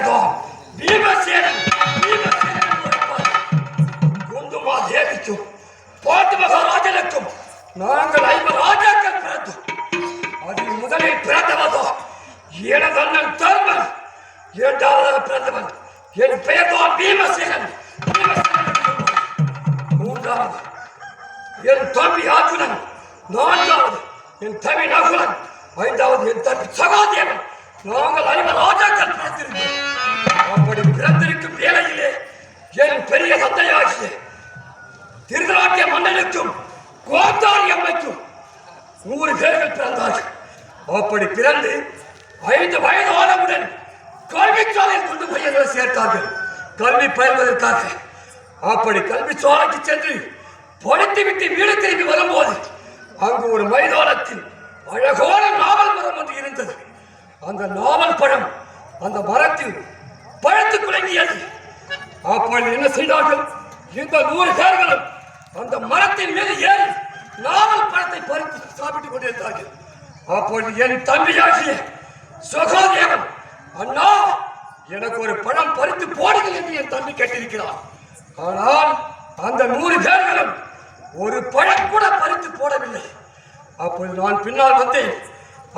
பெயர்தான் பீமசேனன். குந்துமா தேவிக்கும் பாட்டு மகாராஜனுக்கும் நாங்கள் 5 ராஜாக்கள் பிறந்தோம். அதில் முதலில் பிறந்தவதோ எனது அண்ணன் தர்மன். இரண்டாவதாக பிறந்தவன் என் பெயர்தான் பீமசேனன். மூன்றாவது என் தம்பி அர்ஜுனன். நான்காவது என் தம்பி நகுலன். 5வது என் தம்பி சகாதேவன். நாங்கள் 5 ராஜாக்கள் பிறந்திருந்தோம். அப்படி பிறந்திருக்கும் வேளையிலே என் பெரிய தந்தையாகிய திருதராட்டிய மன்னனுக்கும் கோத்தாரி அம்மைக்கும் 100 பேர்கள் பிறந்தார்கள். அப்படி பிறந்து 5 வயது ஆனவுடன் கல்விச்சாலையில் கொண்டு போய் எங்களை சேர்த்தார்கள் கல்வி பயில்வதற்காக. அப்படி கல்வி சாலைக்கு சென்று படித்து விட்டு வீடு திரும்பி வரும்போது அங்கு ஒரு மைதானத்தில் அழகான நாவல் மரம் ஒன்று இருந்தது. அந்த நாவல் பழம் அந்த மரத்தில் பழுத்து குலுங்கியது. அப்பொழுது என்ன செய்தார்கள்? இந்த 100 பேர்களும் அந்த மரத்தின் மீது ஏறி நாவல் பழத்தை பறித்து சாப்பிட்டுக் கொண்டிருந்தார்கள். அப்பொழுது என் தம்பியாகிய சகாதேவன், அண்ணா எனக்கு ஒரு பழம் பறித்து போடுங்கள் என்று என் தம்பி கேட்டிருக்கிறார். ஆனால் அந்த 100 பேர்களும் ஒரு பழம் கூட பறித்து போடவில்லை. அப்பொழுது நான் பின்னால் வந்தேன்.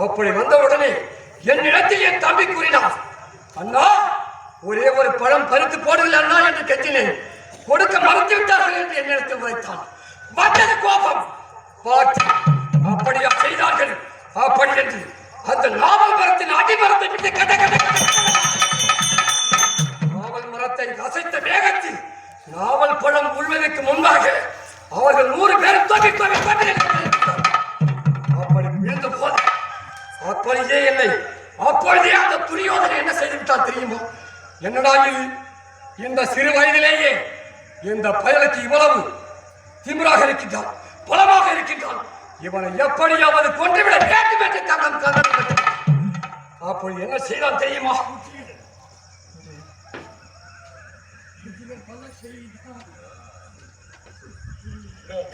அப்படி வந்தவுடனே என்னிடத்தில் என் தம்பி கூறினார், அண்ணா ஒரே ஒரு பழம் பறித்து போடவில்லை அண்ணா என்று கத்தினேன். கொடுக்க மறுத்து விட்டார்கள் என்று என்னிடத்தில் வைத்தான். வந்தது கோபம். பாட்டு அப்படியா செய்தார்கள்? அப்படி என்று அந்த நாவல் மரத்தின் அடிமரத்தை விட்டு கட்ட கட்ட நாவல் மரத்தை அசைத்த வேகத்தில் நாவல் பழம் உள்வதற்கு முன்பாக அவர்கள் 100 பேர் தொகை அப்படி விழுந்த போது அப்படியே இல்லை. அப்பொழுதே அந்த துரியோதனை என்ன செய்துவிட்டான் தெரியுமா? என்னடா இது, இந்த சிறு வயதிலேயே இந்த பயலுக்கு இவ்வளவு திமிராக இருக்கின்றான், பலமாக இருக்கின்றான், இவனை எப்படியாவது கொன்றுவிட வேண்டும் என்று கண்ணன். அப்படி என்ன செய்தான் தெரியுமா?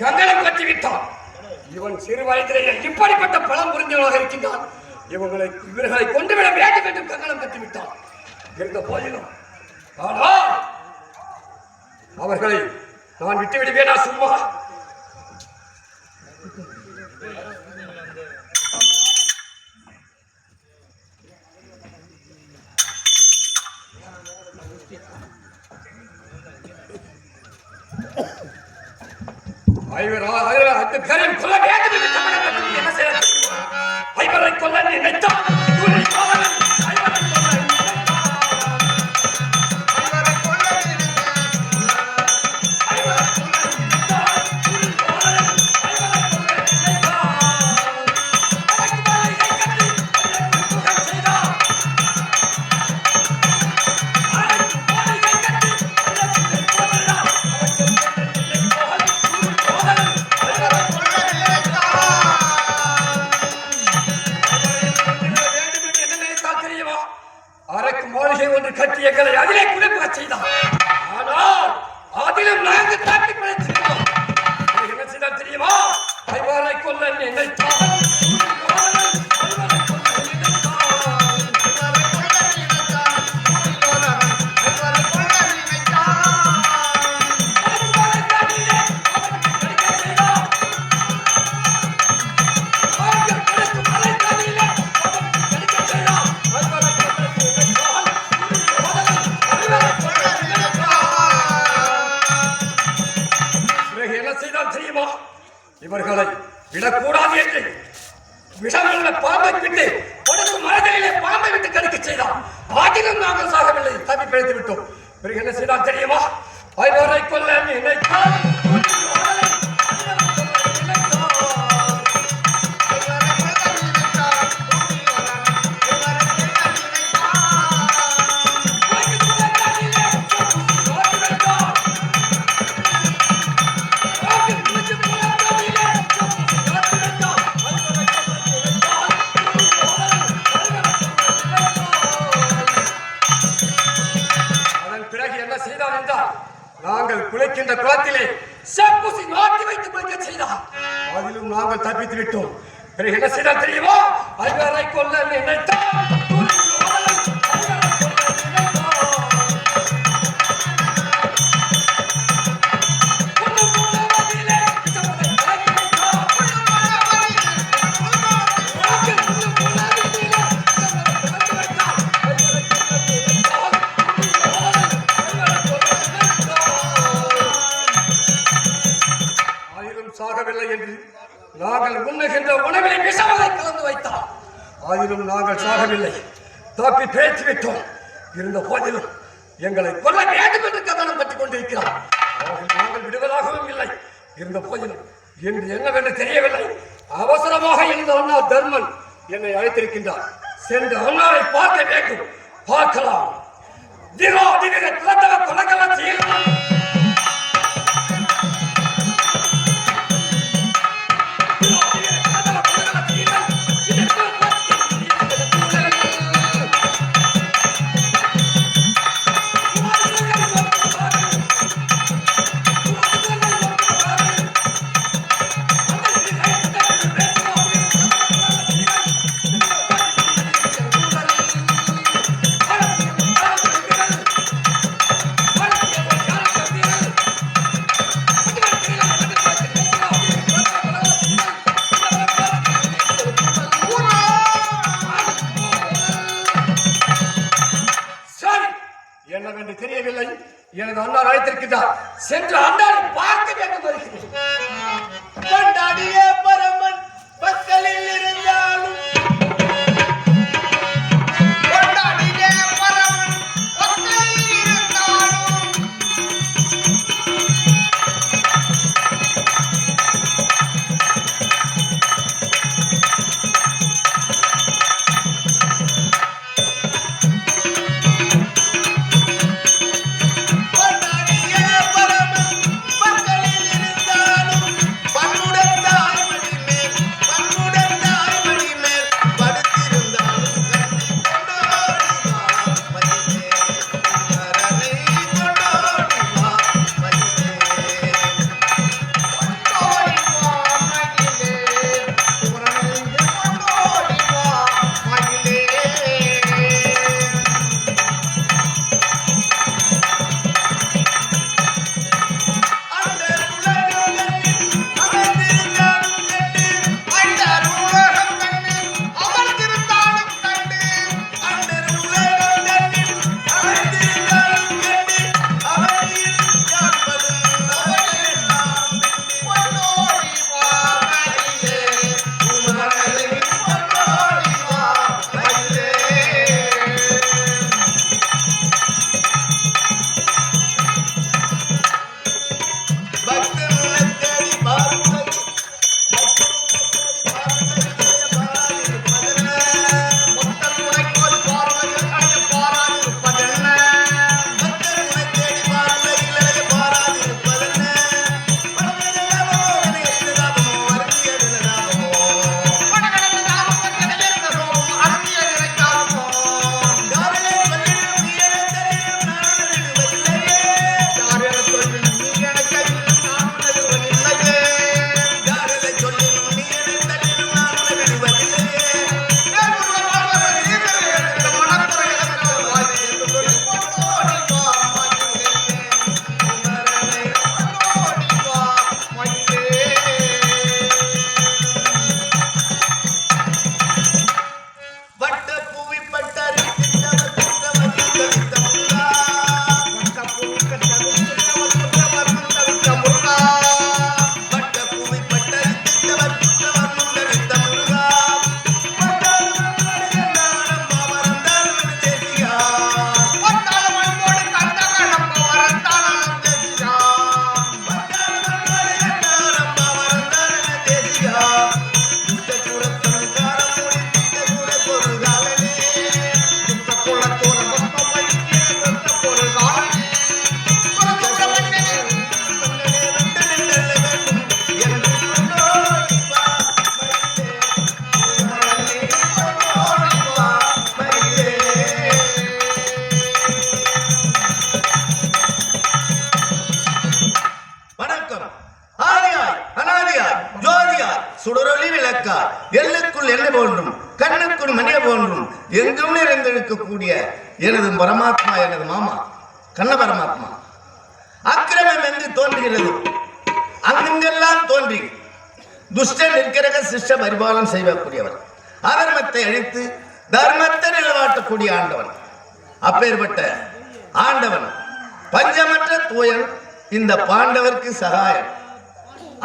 கங்கணம் கட்டிவிட்டான். இவன் சிறு வயதிலேயே இப்படிப்பட்ட பலம் புரிந்தவனாக இருக்கின்றான், இவர்களை கொண்டுவிட வேண்டும் என்று கங்கணம் கட்டிவிட்டான். இருந்த போதிலும் ஆனால் அவர்களை நான் விட்டு விடுவேனா சும்மா? அந்த பேரையும் கொல்ல வேண்டும் என்று கங்கணம் கட்டி என்ன செய்ய? 5 கொல்ல நினைத்தான். அரக்கு மாளிகை ஒன்று கட்டி எங்களை அதிலே குளிப்ப செய்தான். ஆனால் அதிலும் நாங்கள் தாக்கி பிழைத்திருக்கிறோம். என்ன செய்தால் தெரியுமா? 5 கொல்ல நினைத்தான். இவர்களை விடக்கூடாது என்று விஷமுள்ள பாம்பை விட்டு கொடுத்து மரத்திலே பாம்பை விட்டு கடிக்க செய்தார். அதிலும் நாங்கள் சாகவில்லை, தப்பி பிழைத்து விட்டோம். பிறகு என்ன செய்தால் தெரியுமா? 5 கொல்ல நினைத்தான். நாங்கள் குளிக்கின்ற குளத்திலே செப்புசி நாட்டி வைத்து குளிக்க செய்தார். அதிலும் நாங்கள் தப்பித்து விட்டோம். பிறகு என்ன செய்தால் தெரியுமா? 5 கொல்ல நினைத்தான். என்று நாங்கள் உண்ணுகின்ற உணவிலை விஷமதை கலந்து வைத்தார். ஆயினும் நாங்கள் சாகவில்லை, தப்பி பேச்சு விட்டோம். இருந்த போதிலும் எங்களை கொல்ல வேண்டும் என்று கதனம் பற்றிக் கொண்டிருக்கிறார். நாங்கள் விடுவதாகவும் இல்லை. இருந்த போதிலும் என்று என்னவென்று தெரியவில்லை. அவசரமாக இருந்த அண்ணா தர்மன் என்னை அழைத்திருக்கின்றார். சென்று அண்ணாவை பார்க்க வேண்டும். பார்க்கலாம். திரோ திவிர திறந்தவ கொலகல செய்யலாம். என்னவென்று தெரியவில்லை. எனது அண்ணா அழைத்திருக்கிறார். சென்று அண்ணாவை பார்க்க வேண்டும் வருகிறேன். கொண்டாடிய பரமன் பக்கலில் இருந்தாலும் கொண்டாடிய பரமன் பக்கலில் இருந்தாலும் சுடரொளி விளக்கார் எல்லுக்குள் எண்ணெய் போன்றும் கண்ணுக்குள் மணிய போன்றும் எங்கும் நிறைந்திருக்கக்கூடிய எனது பரமாத்மா, எனது மாமா கண்ண பரமாத்மா அக்கிரமம் என்று தோன்றுகிறது அங்கெல்லாம் தோன்றி துஷ்டன் நிற்கிறக சிஷ்ட பரிபாலனம் செய்யக்கூடியவர், அதர்மத்தை அழித்து தர்மத்தை நிலவாட்டக்கூடிய ஆண்டவன். அப்பேற்பட்ட ஆண்டவன் பஞ்சமற்ற தூயன் இந்த பாண்டவர்க்கு சகாயம்.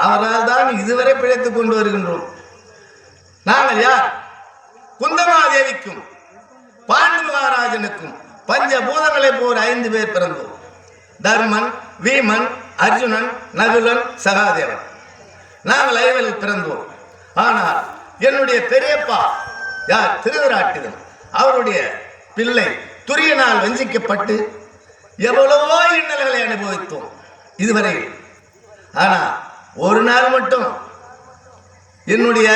அவரால் தான் இதுவரை பிழைத்துக் கொண்டு வருகின்றோம். நாங்கள் யார்? குந்தமாதேவிக்கும் பாண்டு மகாராஜனுக்கும் பஞ்சபூதங்களை போர் 5 பேர் பிறந்தோம். தர்மன், வீமன், அர்ஜுனன், நகுலன், சகாதேவன். நாங்கள் 5 பிறந்தோம். ஆனால் என்னுடைய பெரியப்பா யார்? திருதராட்டிரன். அவருடைய பிள்ளை துரியனால் வஞ்சிக்கப்பட்டு எவ்வளவோ இன்னல்களை அனுபவித்தோம் இதுவரை. ஆனா ஒரு நாள் மட்டும் என்னுடைய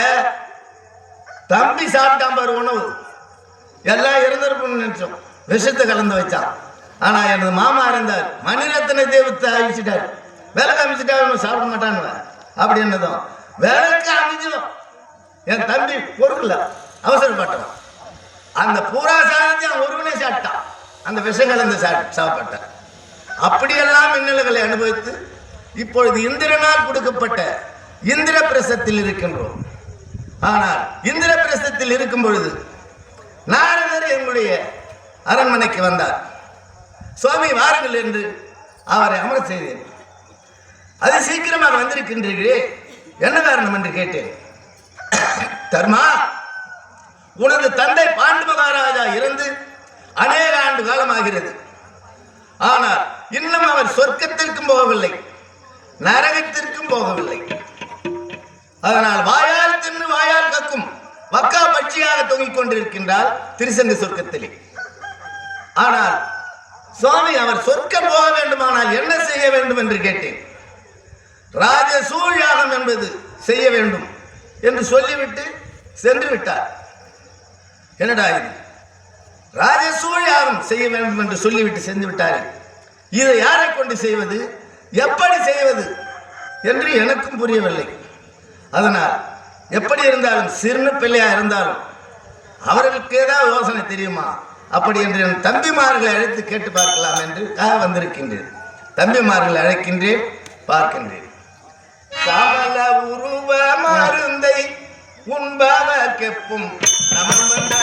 தம்பி சாப்பிட்டான் பாரு உணவு, எல்லாம் இறந்திருப்புன்னு நினைச்சோம். விஷத்தை கலந்து வச்சான். ஆனா எனது மாமா இருந்தார், மணிரத்ன தேவத்தை அழிச்சிட்டார். விளக்கு அமைச்சிட்டா சாப்பிட மாட்டான்னு அப்படி என்னதும் விளக்கு அமைச்சோம். என் தம்பி பொருள் அவசரப்பட்டான். அந்த பூரா சாதத்தை ஒருவனே சாப்பிட்டான். அந்த விஷம் கலந்து சாப்பிட்டான். அப்படியெல்லாம் மின்னல்களை அனுபவித்து இப்பொழுது இந்திரனால் கொடுக்கப்பட்ட இந்திர பிரசத்தில் இருக்கின்றோம். ஆனால் இந்திர பிரசத்தில் இருக்கும் பொழுது நாரதர் எங்களுடைய அரண்மனைக்கு வந்தார். சுவாமி வாருங்கள் என்று அவரை அமர செய்தேன். அது சீக்கிரமாக வந்திருக்கின்றீர்களே, என்ன காரணம் என்று கேட்டேன். தர்மா, உனது தந்தை பாண்டு மகாராஜா இறந்து அநேக ஆண்டு காலமாகிறது. ஆனால் இன்னும் அவர் சொர்க்கத்திற்கும் போகவில்லை, நரகத்திற்கும் போகவில்லை. அதனால் வாயால் தின்னு வாயால் கக்கும் வக்கா பட்சியாக தொங்கிக் கொண்டிருக்கின்றார் திருசங்க சொர்க்கத்திலே. ஆனால் சுவாமி, அவர் சொர்க்கம் போக வேண்டுமானால் என்ன செய்ய வேண்டும் என்று கேட்டேன். ராஜசூழ் யாகம் என்பது செய்ய வேண்டும் என்று சொல்லிவிட்டு சென்று விட்டார். என்னடா இது, ராஜசூழ் யாகம் செய்ய வேண்டும் என்று சொல்லிவிட்டு சென்று விட்டார். இதை யாரை கொண்டு செய்வது, எப்படி செய்வது என்று எனக்கும் புரியவில்லை. அதனால் எப்படி இருந்தாலும் சிறு பிள்ளையா இருந்தாலும் அவர்களுக்கு ஏதாவது யோசனை தெரியுமா அப்படி என்று என் தம்பிமார்களை அழைத்து கேட்டு பார்க்கலாம் என்று வந்திருக்கின்றேன். தம்பிமார்களை அழைக்கின்றேன், பார்க்கின்றேன். சமல உருவ மருந்தை உண்பவ கெப்பும் நமன் வந்த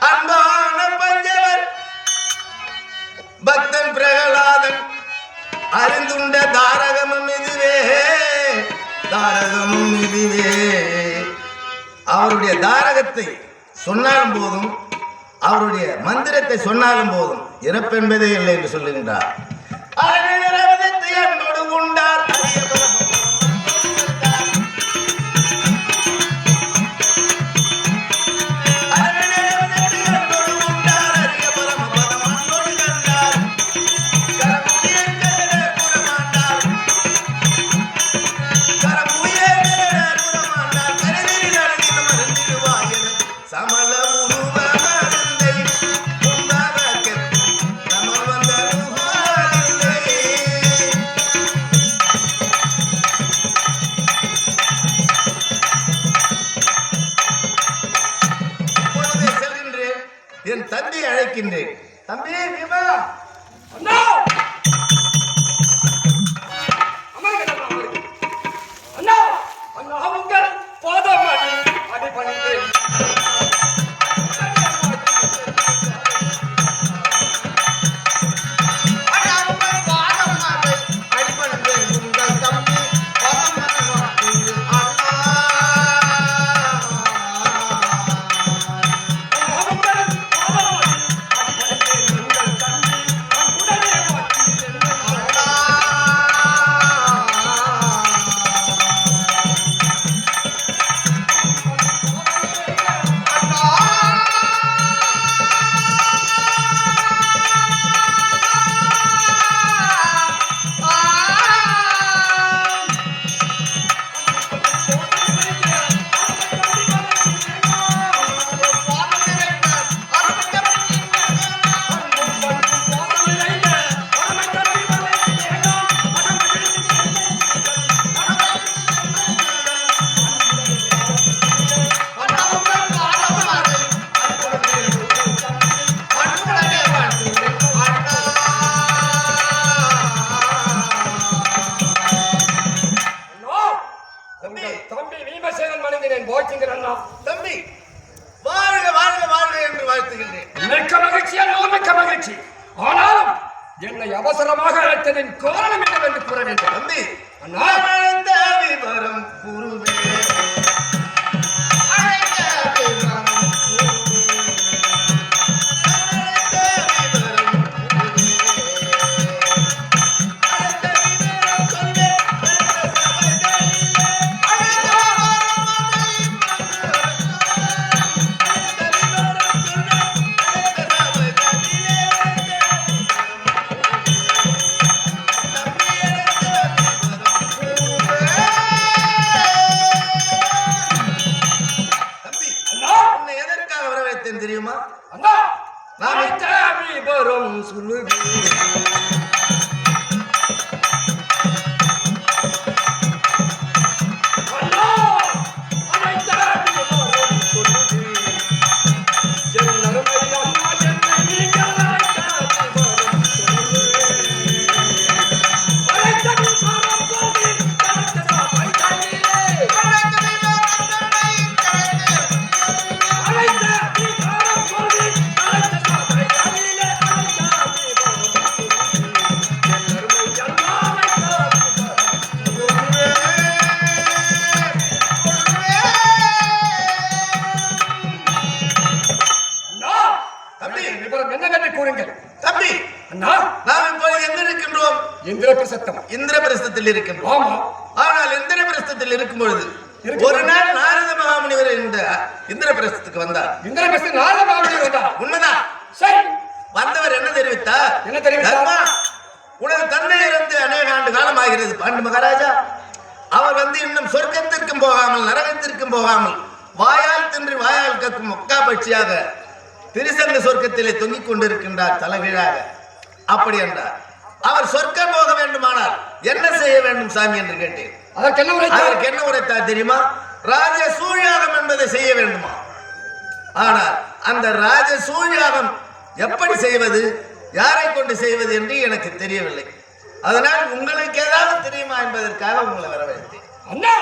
அன்பான பஞ்சவர் பக்தன் பிரகலாதன் அறிந்துண்ட தாரகமும் இதுவே, தாரகமும் இதுவே. அவருடைய தாரகத்தை சொன்னாலும் போதும், அவருடைய மந்திரத்தை சொன்னாலும் போதும், இறப்பென்பதே இல்லை என்று சொல்லுகின்றார். அன்போடு உண்டார் அவசரமாக அழைத்ததின் காரணம் என்னவென்று கூற வேண்டும். தம்பி அண்ணா, அழைத்த விவரம் குருவே அழைத்த விவரம் தெரியுமா? அண்ணா, நான் அழைத்த விவரம் சொல்லுவேன். இந்திரபிரஸ்தத்தில் இருக்கின்றோம். ஆனால் இந்திரபிரஸ்தத்தில் இருக்கும் பொழுது ஒரு நாள் நாரத மகாமுனிவர் இந்த இந்திரபிரஸ்தத்துக்கு வந்தார். இந்திரபிரஸ்தத்தில் நாரத மகாமுனிவர் வந்தார். உண்மைதான். சரி, வந்தவர் என்ன தெரிவித்தார்? என்ன தெரிவித்தார்? உனது தந்தை இருந்து அநேக ஆண்டு காலம் ஆகிறது பாண்டு மகாராஜா. அவர் வந்து இன்னும் சொர்க்கத்திற்கும் போகாமல் நரகத்திற்கும் போகாமல் வாயால் தின்று வாயால் கக்கும் ஒக்கா பட்சியாக திரிசங்க சொர்க்கத்திலே தொங்கிக் கொண்டிருக்கின்றார் தலைகீழாக. அப்படி என்றார். அவர் சொர்க்கம் போக வேண்டுமானால் என்ன செய்ய வேண்டும் சாமி என்று கேட்டேன். அதற்கு என்ன உரைத்தார் தெரியுமா? ராஜ சூழ்யாகம் என்பதை செய்ய வேண்டுமா? ஆனால் அந்த ராஜ சூழ்யாகம் எப்படி செய்வது, யாரை கொண்டு செய்வது என்று எனக்கு தெரியவில்லை. அதனால் உங்களுக்கு ஏதாவது தெரியுமா என்பதற்காக உங்களை வரவேற்றேன். அண்ணா,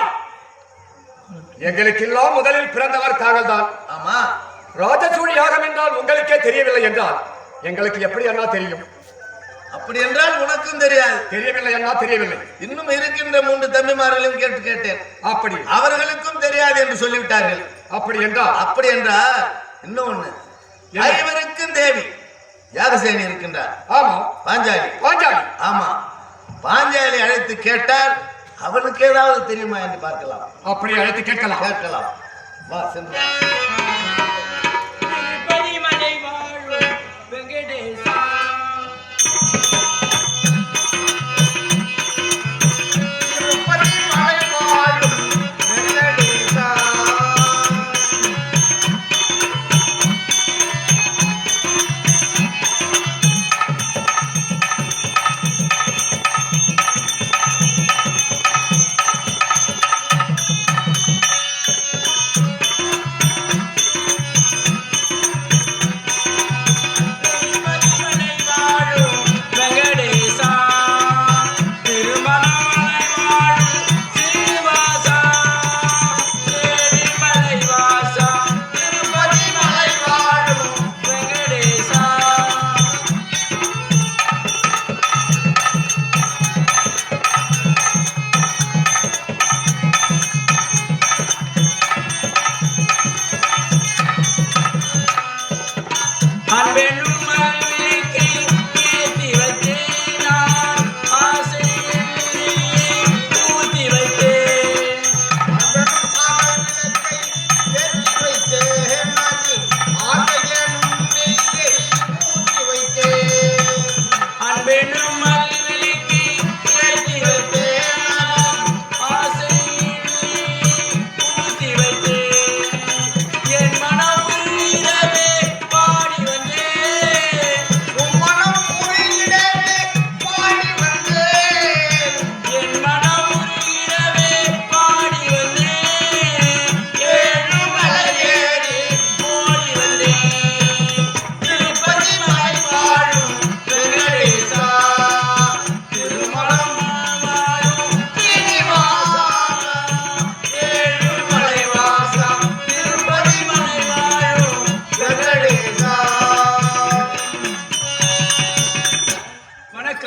எங்களுக்கு எல்லாம் முதலில் பிறந்தவர் தாங்கள் தான். ஆமா. ராஜசூழி யாகம் என்றால் உங்களுக்கே தெரியவில்லை என்றால் எங்களுக்கு எப்படி அண்ணா தெரியும்? அப்படி என்றால் உனக்கும் தெரியாது. தெரியவில்லை அண்ணா, தெரியவில்லை. இன்னும் இருக்கின்ற 3 தம்பிமார்களையும் கேட்டேன். அப்படி அவர்களுக்கும் தெரியாது என்று சொல்லிவிட்டார்கள். அப்படி என்றால் இன்னொன்னு, ஐவருக்கும் தேவி யாகசேனி இருக்கின்றார். ஆமா, பாஞ்சாலி. ஆமா, பாஞ்சாலி அழைத்து கேட்டால் அவனுக்கு ஏதாவது தெரியுமா என்று பார்க்கலாம். அப்படி அழைத்து கேட்கலாம். வா சென்று.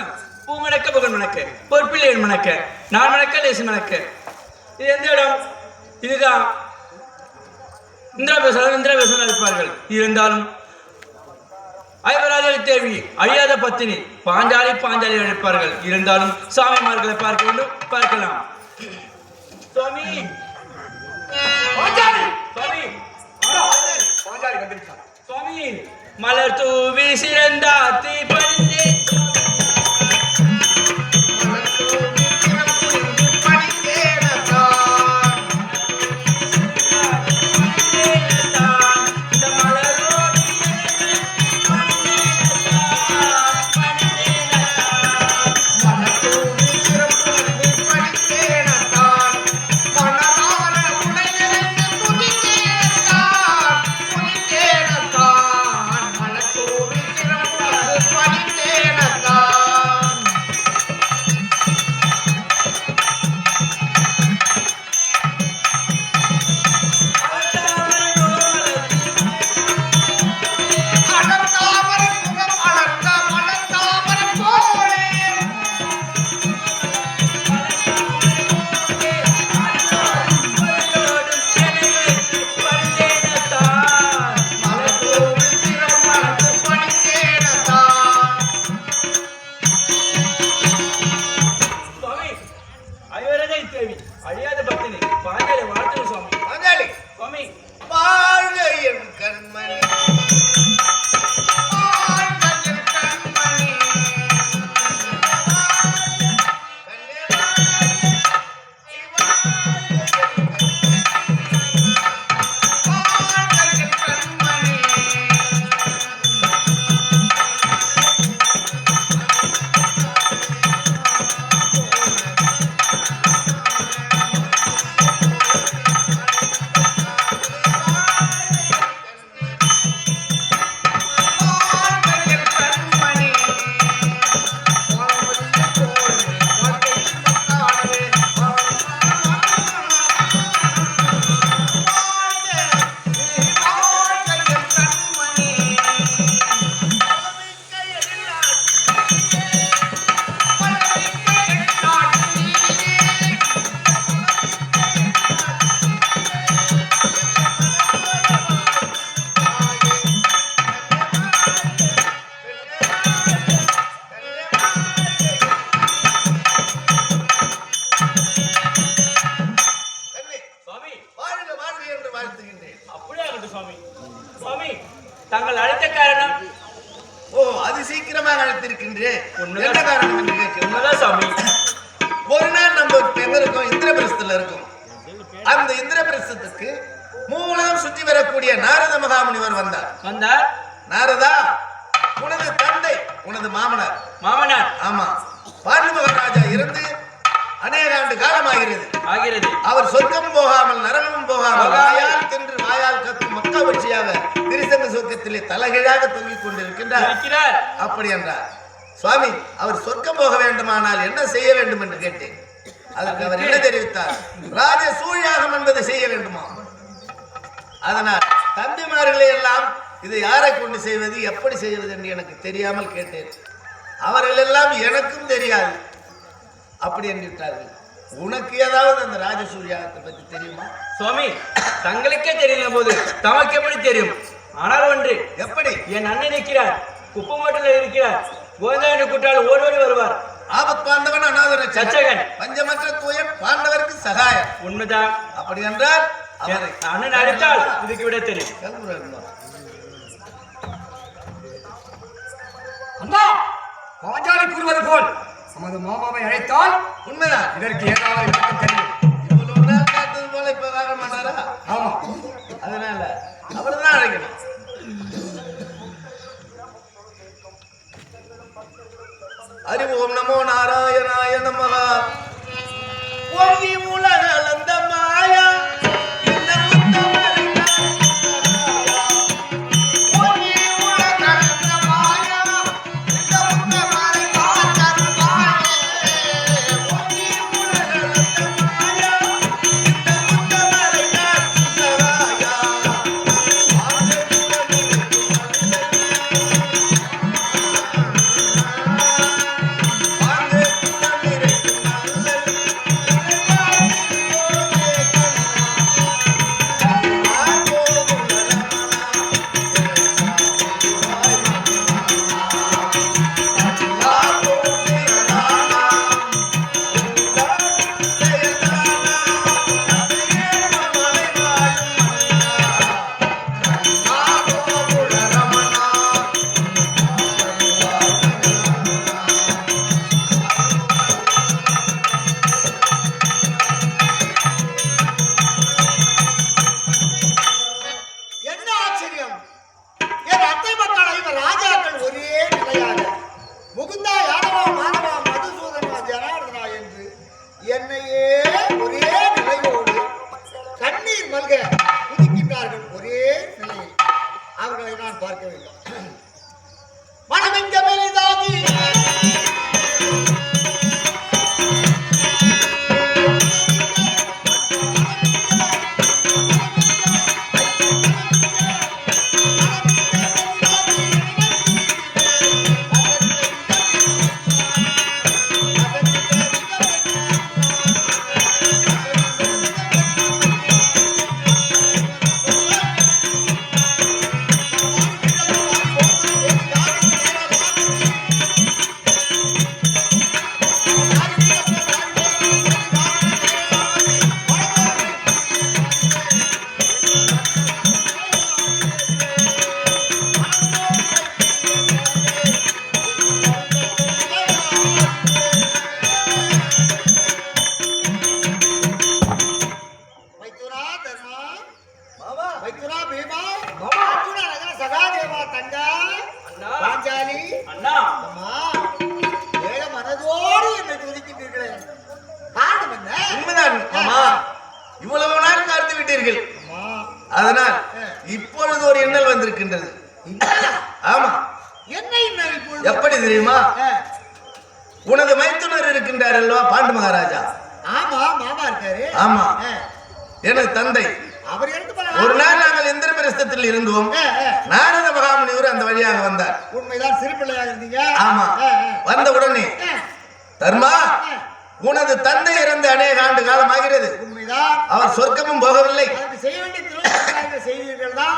வணக்கம். பூ மணக்க புகழ் மணக்க பொற்பிள்ளையன் மணக்க நான் மணக்க லேசு மணக்க. இது எந்த இடம்? இதுதான் இந்திரபேசம் அழைப்பார்கள். இருந்தாலும் ஐவராஜ தேவி அழியாத பத்தினி பாஞ்சாலி அழைப்பார்கள். இருந்தாலும் சாமிமார்களை பார்க்க வேண்டும், பார்க்கலாம். சுவாமி சுவாமி மலர் தூவி சிறந்தா தீ பறிந்தே தங்கள் அழைத்த காரணம்? ஓ, அது சீக்கிரமாக அழைத்திருக்கின்றே. என்ன காரணம் என்று கேட்கிறேன். சாமி, ஒரு நாள் நம்ம எங்க இருக்கோம்? இந்திரபிரஸ்தத்துல இருக்கும். அந்த இந்திரபிரஸ்தத்துக்கு மூலம் சுற்றி வரக்கூடிய நாரத மகாமுனிவர் வந்தார். நாரதா, உனது தந்தை, உனது மாமனார். ஆமா, பாண்டி மகாராஜா இருந்து அநேக ஆண்டு காலமாகிறது. அவர் சொர்க்கம் போகாமல் நரகமும் போகாமல் வாயால் தின்று வாயால் கத்தும் மக்காவட்சியாக திரிசங்க சொர்க்கத்திலே தலைகீழாக தொங்கிக் கொண்டிருக்கின்றார். அப்படி என்றார். சுவாமி, அவர் சொர்க்கம் போக வேண்டுமானால் என்ன செய்ய வேண்டும் என்று கேட்டேன். அதற்கு அவர் என்ன தெரிவித்தார்? ராஜ சூழ்யாகம் என்பதை செய்ய வேண்டுமா? அதனால் தம்பிமார்களை எல்லாம் இதை யாரை கொண்டு செய்வது, எப்படி செய்வது என்று எனக்கு தெரியாமல் கேட்டேன். அவர்கள் எல்லாம் எனக்கும் தெரியாது அப்படி என்றிட்டார்கள். உனக்கு ஏதாவது அந்த ராஜசூரியாகத்தை பற்றி தெரியுமா? சுவாமி, தங்களுக்கே தெரியல போது தமக்கு எப்படி தெரியும்? ஆனால் ஒன்று, எப்படி? என் அண்ணன் இருக்கிறார், குப்பமோட்டில் இருக்கிறார். கோவிந்தா என்று கூட்டால் ஓடோடி வருவார். ஆபத் பாண்டவன் அநாதர சச்சகன், பஞ்சமற்ற தூயன், பாண்டவருக்கு சகாயம். உண்மைதான். அப்படி என்றால் அண்ணன் அழைத்தால் இதுக்கு விட தெரியும். அண்ணா, பாஞ்சாலி கூறுவது போல் நமது மாமாவை அழைத்தால் உண்மைதான். இதற்கு ஏதாவது விளக்கம் தெரியும். இவ்வளவு நாள் காத்தது போல இப்ப வர மாட்டாரா? ஆமா, அதனால அவர்தான் அழைக்கணும். அறிவோம் நமோ நாராயணாய நமஹ. ஒளி உலக அளந்த மாயா அதனால் இப்பொழுது ஒரு எண்ணல் வந்திருக்கின்றது. ஆமா, என்ன இன்னும் இப்பொழுது? எப்படி தெரியுமா? உனது மைத்துனர் இருக்கின்றார் அல்லவா பாண்டு மகாராஜா? ஆமா, மாமா இருக்காரு. ஆமா, எனது தந்தை. அவர் எடுத்து ஒரு நாள் நாங்கள் இந்திரபிரஸ்தத்தில் இருந்தோம். நாரத மகாமுனிவர் அந்த வழியாக வந்தார். உண்மைதான், சிறு பிள்ளையாக இருந்தீங்க. ஆமா, வந்த உடனே தர்மா, உனது தந்தை இறந்து அநேக ஆண்டு காலம் ஆகிறது. உண்மைதான். அவர் சொர்க்கமும் போகவில்லை. அதுக்கு செய்ய வேண்டிய திருவிழா செய்தீர்கள் தான்.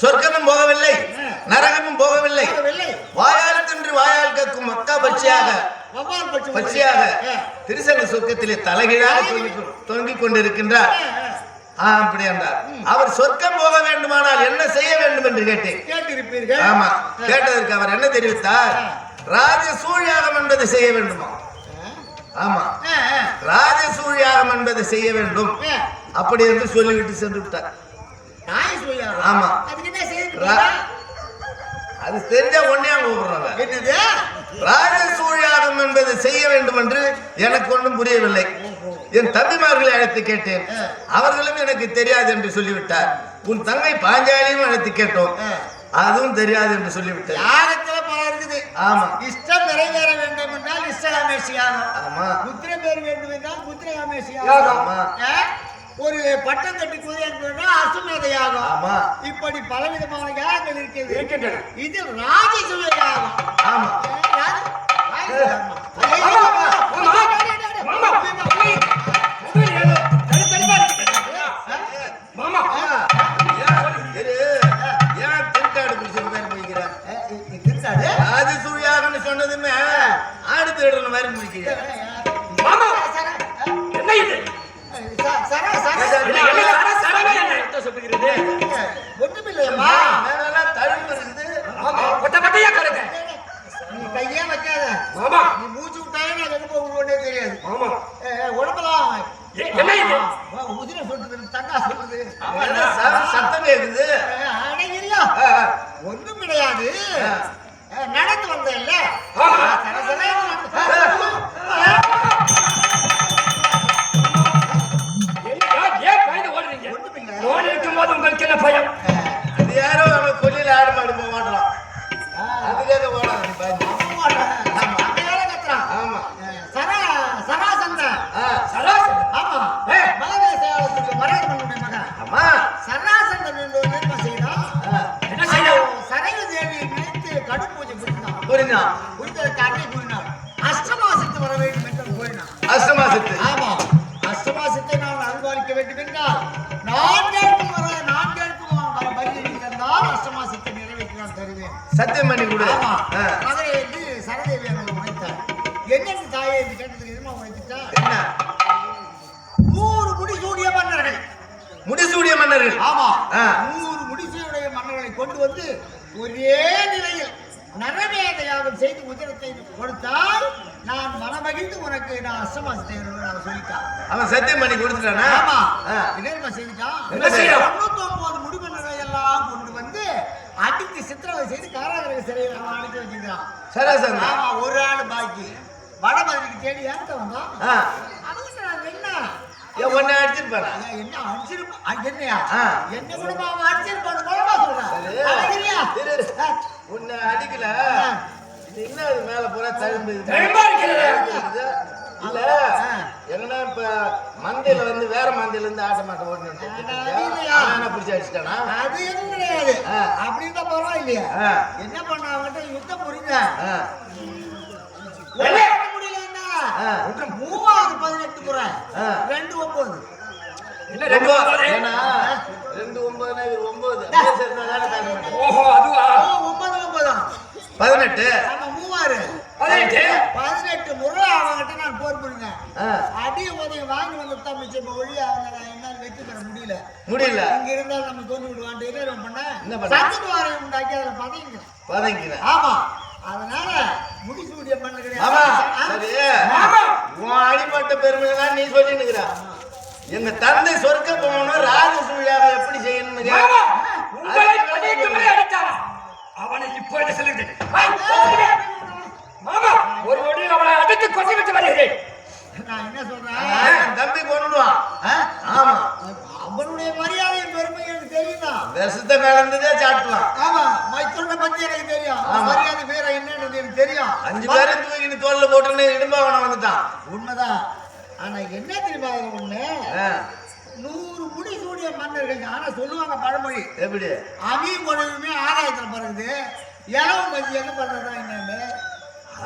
சொர்க்கமும் போகவில்லை, நரகமும் போகவில்லை. வாயால் தின்று வாயால் கக்கும் மக்கா பட்சியாக திருசங்க சொர்க்கத்திலே தலைகீழாக தொங்கிக் கொண்டிருக்கின்றார். அப்படி என்றார். அவர் சொர்க்கம் போக வேண்டுமானால் என்ன செய்ய வேண்டும் என்று கேட்டேன். கேட்டிருப்பீர்கள். ஆமா, கேட்டதற்கு அவர் என்ன தெரிவித்தார்? ராஜசூழியாகம் என்பதை செய்ய வேண்டுமா? ஆமா, ராஜசூழியாகம் என்பதை செய்ய வேண்டும் அப்படி என்று சொல்லிவிட்டு சென்று விட்டார். ஆமா, அது தெரிஞ்ச ஒன்னே கூப்பிடுறாங்க. என்னது? ராஜசூழியாகம் என்பதை செய்ய வேண்டும் என்று எனக்கு ஒன்றும் புரியவில்லை. என் தம்பிமார்களை அழைத்து கேட்டேன், அவர்களும் எனக்கு தெரியாது என்று சொல்லிவிட்டார். உன் தங்கை பாஞ்சாலியும் அழைத்து கேட்டோம், அதுவும் தெரியாது என்று சொல்லிவிட்டார். யாகத்துல பல இருக்குது. ஆமா, இஷ்டம் நிறைவேற வேண்டும் என்றால் இஷ்டகாமேசியாகும். ஆமா, புத்திர பேர் வேண்டும் என்றால் புத்திரகாமேசியாகும். ஆமா, ஒரு பட்டம் கட்டி குதிரை அசுமேத யாகம். ஆமா, இப்படி பலவிதமான யாகங்கள் இருக்கின்றன. இது ராஜசூய யாகம். ஆமா, ராஜசூழியாகன்னு சொன்னதுமே ஆடு தேடுற மாதிரி முடிக்கிறேன். என்ன இது? ஒண்ணுமில்லையம்மா, தழும்பு இருக்குது. நீ கையே வைக்காத. மாமா, நீ மூச்சு விட்டாலே நான் எங்க போகணும்னே தெரியாது. மாமா, உடம்பெல்லாம் என்ன இது? உதிரை சொல்றது, தங்கா சொல்றது, சத்தம் கேக்குது. அடையிறியா? ஒண்ணும் கிடையாது. நடந்து வந்தேன்ல, போது உங்களுக்கு என்ன பயம்? அது யாரோ நம்ம கொல்லில ஆடு மாடு போக மாட்டோம், அதுக்காக ஓடாது. ஆமா, சராசந்தன். ஆமா, மரகதமன்னுடைய மகன். ஆமா, சராசந்தன் என்று என்ன செய்யணும்? என்ன செய்யணும்? சரையு தேவியை நினைத்து கடும் பூஜை புரிந்தான். புரிஞ்சா? புரிந்ததற்கு அன்னை கூறினார், அஷ்டமாசத்து வர வேண்டும் என்று கூறினார். அஷ்டமாசத்து? ஆமா, அஷ்டமாசத்தை நான் அனுபவிக்க வேண்டும் என்றால் நான்கேற்கும் பரிசீலனை தந்தால் அஷ்டமாசத்தை நிறைவேற்றி நான் தருவேன். சத்தியம் பண்ணி கொடு. ஆமா, மதுரை என்று சரதேவி அவர்கள் உழைத்தார். என்னென்று தாயை என்று கேட்டதுக்கு எதுமா உழைத்துட்டா? என்ன? 100 முடிசூடிய மன்னர்கள். முடிசூடிய மன்னர்கள்? ஆமா, 100 முடிசூடிய மன்னர்களை கொண்டு வந்து ஒரே நிலையில் நரமேத யாகம் செய்து உதிரத்தை கொடுத்தால் நான் மனமகிழ்ந்து உனக்கு நான் அஷ்டமாசத்தை சொல்லிட்டான். அவன் சத்தியம் பண்ணி கொடுத்துட்டானா? ஆமா, என்ன செய்துட்டான்? 99 முடிமன்னர்களை எல்லாம் கொண்டு வந்து அடித்து சித்திரவதை செய்து காராகிரக சிறையில் அவன் அடித்து வச்சிருக்கான். சராசரி? ஆமா, ஒரு ஆள் பாக்கி. வடமதுரைக்கு தேடி ஏன்ட்ட வந்தான். அவங்க என்ன உன்னை அடிச்சிருப்பானா? என்ன அடிச்சிருப்பான்? என்னையா என்ன கூட அவன் அடிச்சிருப்பான் மூலமா சொல்றான். உன்னை அடிக்கல, என்ன அது மேல பூரா தழும்பு இல்ல? என்னன்னா இப்ப மந்தையில வந்து வேற மந்தையில இருந்து ஆட்ட மாட்ட ஓடணும் பிடிச்சி அடிச்சிட்டானா? அது எதுவும் கிடையாது. அப்படின்னு தான் பரவாயில்லையா? என்ன பண்ண அவன்கிட்ட யுத்தம் புரியுங்க முடியல. 3-18 முறை 2-9. என்ன 2-9? 2-9 ஓஹோ, அதுவா? 9-9 18. ஆமா, 18 முறை அவன்கிட்ட நான் போர் புரிஞ்சேன். அடி உதயம் வாங்கி வந்து மிச்சம் ஒழி அவங்க என்னால வெற்றி பெற முடியல. இங்க இருந்தாலும் நம்ம தோண்டி விடுவான்ட்டு என்ன பண்ண சத்துவாரை உண்டாக்கி அதுல பதங்கிக்கிறேன். ஆமா, அதனால முடிசூடிய மண்ணு கிடையாது. அடிப்பட்ட பெருமைதான் நீ சொல்லினுக்கிற. எங்க தந்தை சொர்க்க போகணும், ராஜசூழியாக எப்படி செய்யணும்? அவனை இப்பொழுது சொல்லுகிறேன். மாமா, ஒரு ஒடியில் அவனை அடித்து கொண்டு விட்டு வருகிறேன். நான் என்ன சொல்றேன்? தம்பி கொண்டுடுவான். ஆமா, அவனுடைய மரியாதை விஷத்தை கலந்ததே சாட்டுவான். ஆமா மைத்துன பத்தி எனக்கு தெரியும். மரியாதை பேர என்னன்னு எனக்கு தெரியும். 5 பேரும் தூக்கி தோல்ல போட்டுன்னு இடும்பாவன வந்துட்டான். உண்மைதான். ஆனா என்ன தெரியுமா ஒண்ணு, 100 முடி சூடிய மன்னர்கள் ஆனா சொல்லுவாங்க பழமொழி. எப்படி அமியும் கொழுவுமே ஆகாயத்துல பறக்குது, இளவும் மஞ்சி எங்க பறக்குதா என்னன்னு.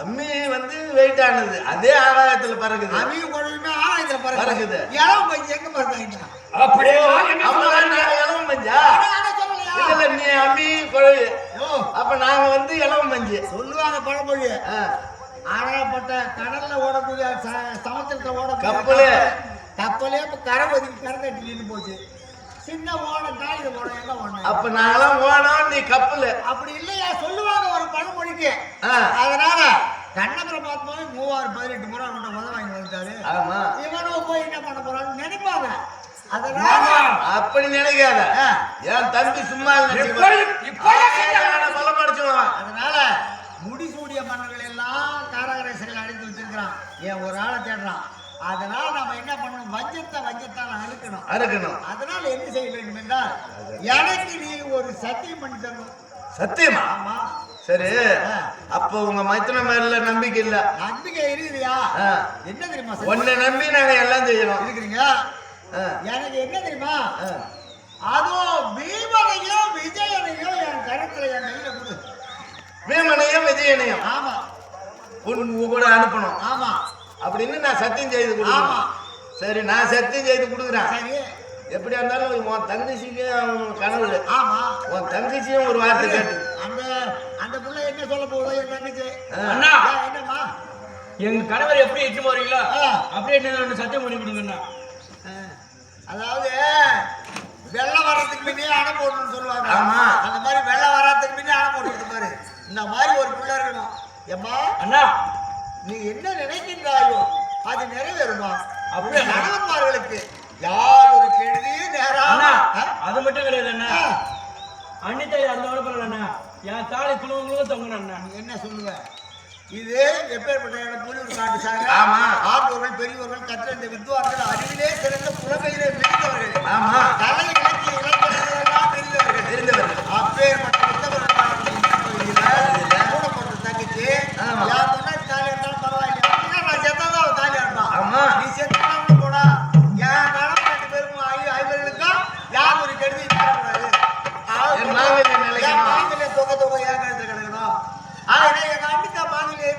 அம்மி வந்து வெயிட் ஆனது அதே ஆகாயத்துல பறக்குது. அமியும் கொழுவுமே ஆகாயத்துல பறக்குது, இளவும் மஞ்சி எங்க பறக்குதா? அப்படியே இளவம் மஞ்சா இல்ல நீ அம்மி கொழுவு, அப்ப நாங்க வந்து இளவம் மஞ்சு சொல்லுவாங்க பழமொழி. ஆனாப்பட்ட கடல்ல ஓடக்கூடிய சமுத்திரத்துல கப்பலே கப்பலே இப்ப கரை ஒதுக்கி கரை கட்டி நின்று போச்சு. சின்ன ஓடம் காகித ஓடம் எல்லாம் ஓடம். அப்ப நாங்களாம் ஓடம் நீ கப்பல் அப்படி இல்லையா சொல்லுவாங்க ஒரு பழமொழிக்கு. அதனால கண்ணபுரம் பார்த்து 3018 முறை அவன்கிட்ட உதவ வாங்கி வந்துட்டாரு. ஆமா இவனும் போய் என்ன பண்ண போறான்னு நினைப்பாங்க. அதனால அப்படி நினைக்காத, என் தம்பி சும்மா பலமடிச்சுடுவான். அதனால முடிசூடிய மன்னர்கள் எல்லாம் காராகரேசர்கள் அடித்து வச்சிருக்கிறான். ஏன் ஒரு ஆளை தேடுறான். அதனால நாம என்ன பண்ணணும், வஞ்சத்தால் அறுக்கணும். அதனால என்ன செய்ய வேண்டும் என்றால், எனக்கு நீ ஒரு சத்தியம் பண்ணி தரணும். சத்தியமா? ஆமா. சரி, அப்ப உங்க மைத்துன மேல நம்பிக்கை இல்ல? நம்பிக்கை இருக்குதுயா. என்ன தெரியுமா, உன்னை நம்பி நாங்க எல்லாம் செய்யணும். இருக்கிறீங்க. எனக்கு என்ன தெரியுமா, அதோ பீமனையும் விஜயனையும் என் கருத்துல என் கையில கொடு. பீமனையும் விஜயனையும்? ஆமா. உன் கூட அனுப்பணும். ஆமா. அப்படின்னு நான் சத்தியம் செய்து கொடுக்கணும். சரி, நான் சத்தியம் செய்து கொடுக்குறேன். சரி, எப்படியா இருந்தாலும் உன் தங்கச்சிக்கு கனவு. ஆமா. உன் தங்கச்சியும் ஒரு வார்த்தை கேட்டு அந்த புள்ள என்ன சொல்ல போகுதோ என் தங்கச்சி. அண்ணா என்னம்மா, எங்க கணவர் எப்படி இட்டு போறீங்களா அப்படியே என்ன சத்தியம் பண்ணி கொடுங்கண்ணா. அதாவது வெள்ளம் வர்றதுக்கு முன்னே அணை போடணும்னு சொல்லுவாங்க. ஆமா. அந்த மாதிரி வெள்ளம் வர்றதுக்கு முன்னே அணை போட்டு பாரு. இந்த மாதிரி ஒரு பிள்ளை இருக்கணும். ஏம்மா அண்ணா, நீ என்ன நினைக்கின்றாயோ அது நிறைவேறுமா? அப்படியே கணவன்மார்களுக்கு யார் ஒரு கேள்வியும் நேரம். அது மட்டும் கிடையாது அண்ணா, அன்னித்தாய் அந்த உடம்புல அண்ணா என் தாலி குழுவங்களும் தொங்கணும் அண்ணா. நீ என்ன சொல்லுவ? இது எப்பேற்பட்ட இடம், புலியூர் காட்டு சாங்க. ஆமா. ஆண்டோர்கள் பெரியவர்கள் கற்ற இந்த வித்வான்கள் அறிவிலே சிறந்த புலமையிலே மிகுந்தவர்கள். ஆமா. கலை இலக்கிய இலக்கியங்கள் எல்லாம் தெரிந்தவர்கள். அப்பேற்பட்ட புத்தகங்கள் கூட போட்ட தங்கச்சி யார் முன்னாடி தாலி எடுத்தாலும் பரவாயில்லை. அப்படின்னா நான் செத்தாதான் தாலி எடுப்பான். ஆமா. நீ செத்தாலும் போடா. என் கணவன் 2 பேருக்கும் 5 யார் ஒரு கெடுதி தரக்கூடாது. என் மாங்கல்ய தொகை ஏன் கழுத்து கிடக்கணும். எங்க அண்ணிக்கா மாங்கல்ய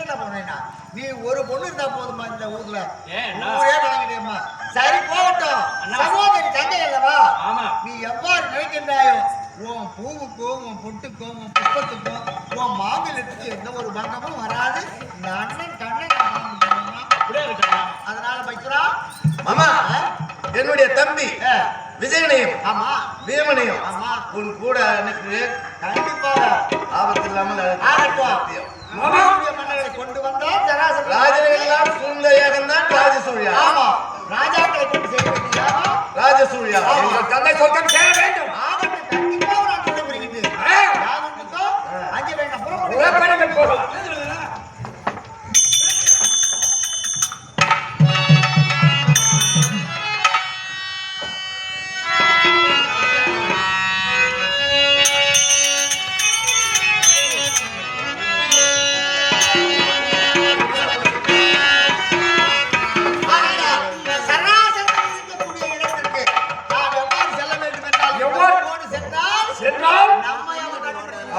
என்ன பண்ணா, நீ ஒரு பொண்ணு இருந்தா போதுமா இந்த ஊர்ல? ஊரே கலங்கிட்டேம்மா. சரி போகட்டும், சகோதரி தங்கை அல்லவா? நீ எவ்வாறு நினைக்கின்றாயோ உன் பூவுக்கும் உன் பொட்டுக்கும் உன் புஷ்பத்துக்கும் உன் மாங்கல்யத்துக்கு எந்த ஒரு பங்கமும் வராது. இந்த அண்ணன் கண்ணன் அதனால வைக்கிறா. மாமா, என்னுடைய தம்பி விஜயனையும் ஆமா பீமனையும் ஆமா உன் கூட எனக்கு கண்டிப்பாக ஆபத்து இல்லாமல் மன்னர்களை கொண்டு வந்தால் சராசரி ராஜரெல்லாம் சூழ்ந்த யாகம்தான் ராஜசூழியா. ஆமா, ராஜாக்களை கொண்டு செய்ய வேண்டியதாக ராஜசூழியா. எங்கள் தந்தை சொர்க்கம் சேர வேண்டும். ஆகட்டும், கண்டிப்பாக நான் சொல்ல புரிகிறது. யாகத்துக்கோ அஞ்ச வேண்டாம், புறப்படுங்கள் போகலாம்.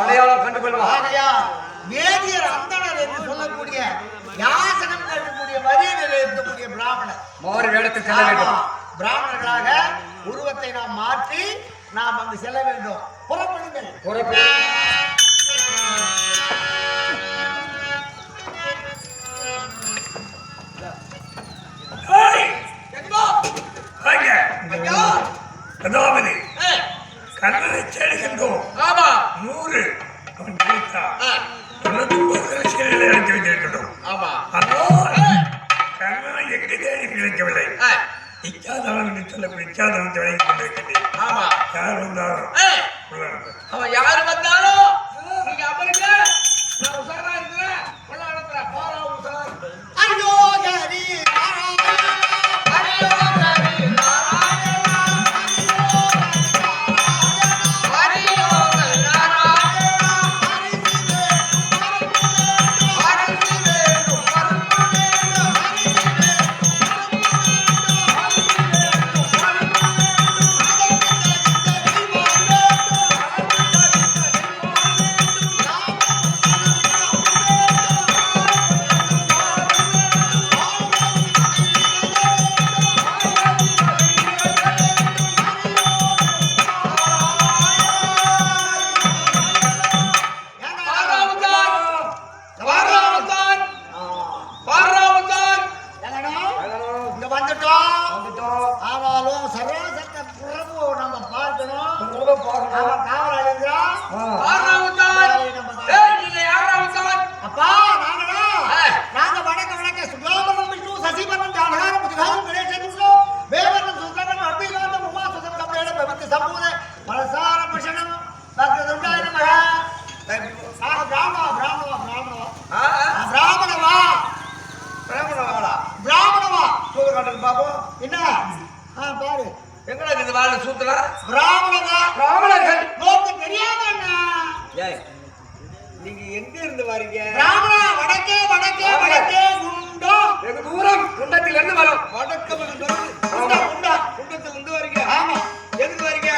அடையாளம் கண்டுகொள்வார். வேதியர் அந்தணர் என்று சொல்லக்கூடிய யாசகம் கட்டக்கூடிய வரியில் இருக்கக்கூடிய பிராமணர் மாறு வேடத்தில் செல்ல வேண்டும். பிராமணர்களாக உருவத்தை நாம் மாற்றி நாம் அங்கு செல்ல வேண்டும். புறப்படுங்கள். அதாவது கண்ணனை தேடுகின்றோம். 100 அவன் கிடைத்தான். 99 சிறையில் இறக்கி வைத்திருக்கின்றோம். கண்ணனை எங்கு தேடி கிடைக்கவில்லை. இச்சாதானம் என்று சொல்லக்கூடிய இச்சாதானத்தை வழங்கிக் கொண்டிருக்கின்றேன். யார் வந்தாலும் அவன் யாரு வந்தாலும் நீங்க அமருங்க, நான் உசாரா இருக்கிறேன். ஐயோ ஹரி நாராயணா, ஐயோ ஹரி நாராயணா, ஐயோ ஹரி நாராயணா. யாரு சூத்திரா? பிராமணர்கள் நோக்கு தெரியாம அண்ணா. ஏய், நீங்க எங்க இருந்து வரீங்க? பிராமணா, வடக்கே வடக்கே வடக்கே குண்டம். வெகு தூரம் குண்டத்தில் இருந்து வரும். வடக்கு பக்கம் குண்டம் குண்டம். குண்டத்துல இருந்து வரீங்க? ஆமா. எதுக்கு வரீங்க?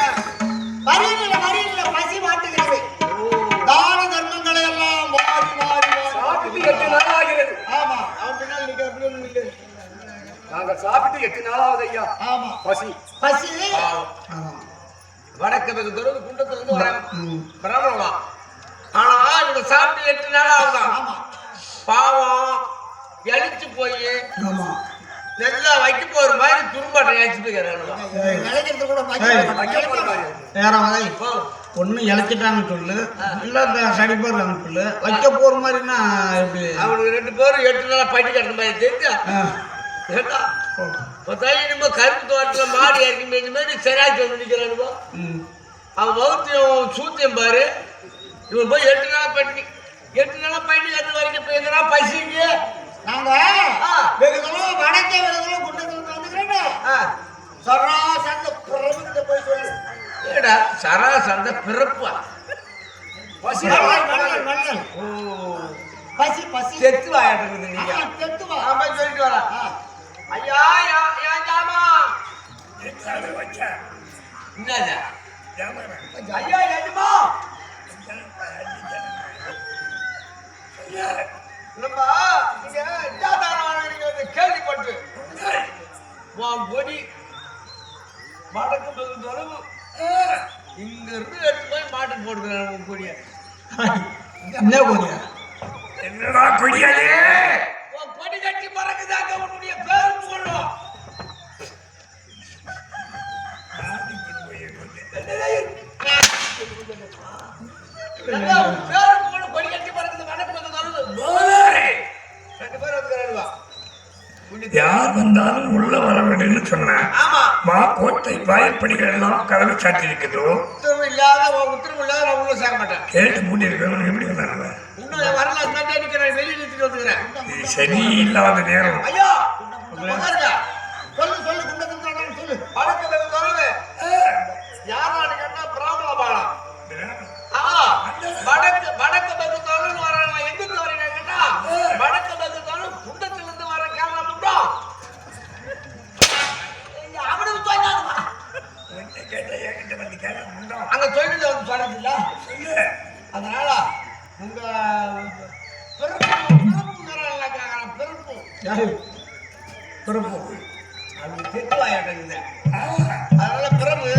வரியில பசி மாட்டுகிறது. தான தர்மங்களை எல்லாம் வாரி வாரி வாரி. சாப்பிட்டு 8 நாள் ஆகிறது. ஆமா. அவன் பின்னால் நீங்க அப்படி ஒண்ணும் இல்லை. நாங்கள் சாப்பிட்டு 8 நாளாவது ஐயா. ஆமா. பசி பசி. வடக்கு வெகு தூரம் குண்டத்துல இருந்து வராங்க பிராமணமா. ஆனா இவங்க சாப்பிட்டு 8 நாள் ஆகுதான். ஆமா. பாவம் எழிச்சு போய் ஆமா. நல்லா வைக்க போற மாதிரி துரும்பாட்டை எழிச்சு போய்க்கிறாங்க. நிலைக்கிறது கூட ஒண்ணு இழைச்சிட்டான்னு சொல்லு, இல்ல இந்த சடிப்பாருன்னு சொல்லு. வைக்க போற மாதிரின்னா எப்படி? அவனுக்கு 2 பேரும் 8 நாளா பட்டி கட்டுற மாதிரி தெரிஞ்சா கேட்டா நம்ம கருப்பு தோட்டத்துல மாடு இறக்கி மேய்ஞ்ச மாதிரி சரியாச்சு வந்து நிக்கிறானுவோ. அவன் வகுத்தையும் சூத்தியம் பாரு. இவன் போய் 8 நாளா பட்டி கட்டு வரைக்கும் இப்ப எங்கன்னா பசிக்கு நாங்க வெகு தூரம் வடக்கே வெகு தூரம் குண்டத்துல வந்துக்கிறேன். சராசந்த பிரபுத்த போய் சொல்லு. ஏடா சராசந்த பிறப்பா பசி மன்னன் மன்னன். பசி பசி. செத்து வாயாட்டுறது நீங்க. செத்து வா. ஆமா சொல்லிட்டு வரா. ஐயா யா ஜாமா என்னடா ஐயா எதுமா நம்ம நீங்க இதாதான கேள்விப்பட்டு உன் கொடி வடக்கு தொலைவு இங்க இருந்து எடுத்து போய் மாட்டு போடுறாங்க உன் கொடிய. என்ன போறியா? என்னடா கொடியாலே உன் கொடி கட்டி பறக்குதாங்க உன்னுடைய பேரு போடுவோம். பேரு போடு கொடி கட்டி பறக்குது வடக்கு தொலைவு 2 பேர் வந்துக்கிறானுவா. யார் வந்தாலும் உள்ள வர வேண்டும்னு சொன்னேன். ஆமா கோட்டை வாய்ப்படிகள் எல்லாம் கதவு சாட்டி இருக்குதோ. உத்தரவு இல்லாத நான் உள்ள சேர்க்க மாட்டேன். கேட்டு மூடி இருக்கவங்க எப்படி வந்தாங்க? இன்னும் வரல அதனால நிக்கிறேன், வெளியே நிறுத்திட்டு வந்துக்கிறேன். சரி இல்லாத நேரம். ஐயா உட்காருங்க. சொல்லு சொல்லு குண்டத்துல சொல்லு. வடக்கு வெகு தொலைவு யாரான்னு கேட்டா பிராமண பாலம். வடக்கு வெகு தொலைவு வராங்க. எங்கிருந்து வரீங்க கேட்டா வடக்கு வெகு தொலைவு குண்டத்துல இருந்து வர கேமரா மட்டும் அவனுக்கு தோய்ந்தாதுமா. அங்க தொழில் வந்து சொன்னதில்ல. அதனால உங்க பிறப்பு அது தெற்கு வாயாட்டங்க. அதனால பிறகு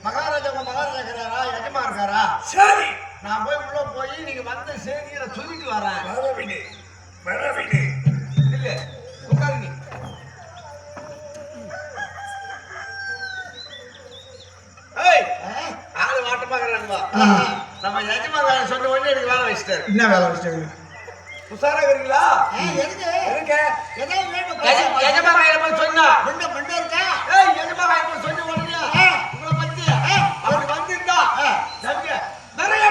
மகாராஜா இருக்கிறாரா எஜமா இருக்காரா? சரி நான் போய் உள்ள போய் நீங்க வந்த செய்தியை சொல்லிட்டு வரேன். வரவிடு இல்ல உட்காருங்க. ஏய் ஆளு வாட்ட பாக்குறானுவா. நம்ம எஜமா சொன்ன உடனே எனக்கு வேலை வச்சுட்டாரு. என்ன வேலை வச்சிருக்கீங்க? உஷாரா இருக்கீங்களா? எதுக்கு ஏதாவது வேணும். எஜமா போய் சொன்னா குண்டம் குண்டம் இருக்கா? ஏய் எஜமா போய் சொன்ன உடனே உங்களை பத்தி அப்படி வந்திருந்தா தம்பி நிறைய